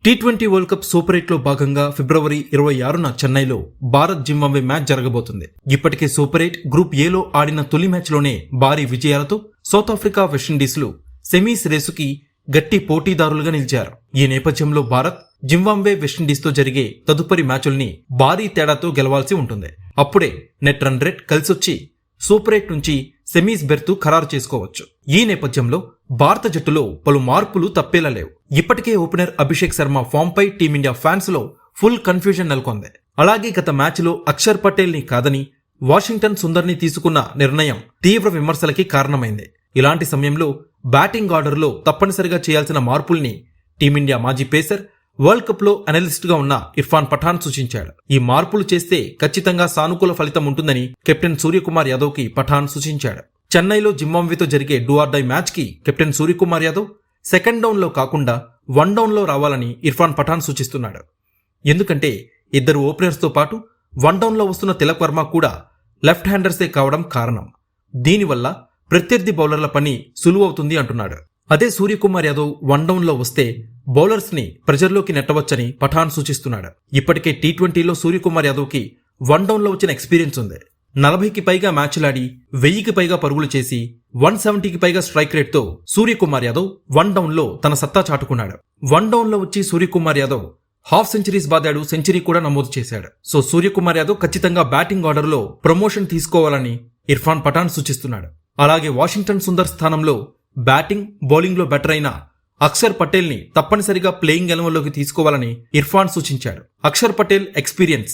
T20 world cup super 8 లో భాగంగా ఫిబ్రవరి 26న చెన్నైలో భారత్ జింబాబ్వే మ్యాచ్ జరగబోతుంది. ఇప్పటికే సూపర్ 8 గ్రూప్ ఏలో ఆడిన తొలి మ్యాచ్లోనే భారీ విజయాలతో సౌత్ ఆఫ్రికా, వెస్టిండీస్లు సెమీస్ రేసుకి గట్టి పోటీదారులుగా నిలిచారు. ఈ నేపథ్యంలో భారత్ జింబాబ్వే, వెస్టిండీస్తో జరిగే తదుపరి మ్యాచుల్ని భారీ తేడాతో గెలవాల్సి ఉంటుంది. అప్పుడే నెట్ రన్ రేట్ కలిసొచ్చి సూపర్ 8 నుంచి సెమీస్ బెర్త్ ఖరారు చేసుకోవచ్చు. ఈ నేపథ్యంలో భారత జట్టులో పలు మార్పులు తప్పేలా లేవు. ఇప్పటికే ఓపెనర్ అభిషేక్ శర్మ ఫామ్ పై టీమిండియా ఫ్యాన్స్ లో ఫుల్ కన్ఫ్యూజన్ నెలకొంది. అలాగే గత మ్యాచ్ లో అక్షర్ పటేల్ ని కాదని వాషింగ్టన్ సుందర్ ని తీసుకున్న నిర్ణయం తీవ్ర విమర్శలకి కారణమైంది. ఇలాంటి సమయంలో బ్యాటింగ్ ఆర్డర్ లో తప్పనిసరిగా చేయాల్సిన మార్పుల్ని టీమిండియా మాజీ పేసర్, వరల్డ్ కప్ లో అనలిస్ట్ గా ఉన్న ఇర్ఫాన్ పఠాన్ సూచించాడు. ఈ మార్పులు చేస్తే ఖచ్చితంగా సానుకూల ఫలితం ఉంటుందని కెప్టెన్ సూర్యకుమార్ యాదవ్ కి పఠాన్ సూచించాడు. చెన్నైలో జింబాబ్వేతో జరిగే డూ ఆర్ డై మ్యాచ్ కి captain Suryakumar Yadav second down లో కాకుండా 1 డౌన్ లో రావాలని ఇర్ఫాన్ పఠాన్ సూచిస్తున్నాడు. ఎందుకంటే ఇద్దరు ఓపెనర్స్ తో పాటు 1 డౌన్ లో వస్తున్న తిలక్ వర్మ కూడా లెఫ్ట్ హ్యాండర్సే కావడం కారణం. దీనివల్ల ప్రత్యర్థి బౌలర్ల పని సులువవుతుంది అంటున్నాడు. అదే సూర్యకుమార్ యాదవ్ 1 డౌన్ లో వస్తే బౌలర్స్ ని ప్రెజర్లోకి నెట్టవచ్చని పఠాన్ సూచిస్తున్నాడు. ఇప్పటికే టీ20లో సూర్యకుమార్ యాదవ్ కి 1 డౌన్ లో వచ్చిన ఎక్స్పీరియన్స్ ఉంది. 40కి పైగా మ్యాచ్లాడి 1000కి పైగా పరుగులు చేసి 170కి పైగా స్ట్రైక్ రేట్ తో సూర్యకుమార్ యాదవ్ 1 డౌన్ లో తన సత్తా చాటుకున్నాడు. 1 డౌన్ లో వచ్చి సూర్యకుమార్ యాదవ్ హాఫ్ సెంచరీస్ బాదాడు, సెంచరీ కూడా నమోదు చేశాడు. సో సూర్యకుమార్ యాదవ్ ఖచ్చితంగా బ్యాటింగ్ ఆర్డర్ లో ప్రమోషన్ తీసుకోవాలని ఇర్ఫాన్ పఠాన్ సూచిస్తున్నాడు. అలాగే వాషింగ్టన్ సుందర్ స్థానంలో బ్యాటింగ్, బౌలింగ్ లో బెటర్ అయిన అక్షర్ పటేల్ ని తప్పనిసరిగా ప్లేయింగ్ ఎలెవెన్లోకి తీసుకోవాలని ఇర్ఫాన్ సూచించాడు. Axar Patel experience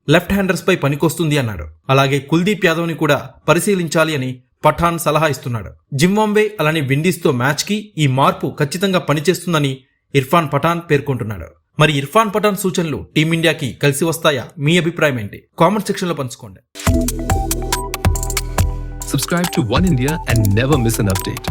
left handers పై పనికొస్తుంది అన్నాడు. అలాగే కుల్దీప్ యాదవ్ ని కూడా పరిశీలించాలి అని పఠాన్ సలహా ఇస్తున్నాడు. జింబాబ్వే అలానే విండీస్ తో మ్యాచ్ కి ఈ మార్పు ఖచ్చితంగా పనిచేస్తుందని ఇర్ఫాన్ పఠాన్ పేర్కొంటున్నాడు. మరి ఇర్ఫాన్ పఠాన్ సూచనలు టీమిండియాకి కలిసి వస్తాయా? మీ అభిప్రాయం ఏంటి? కామెంట్ సెక్షన్ లో పంచుకోండి. Subscribe to One India and never miss an update.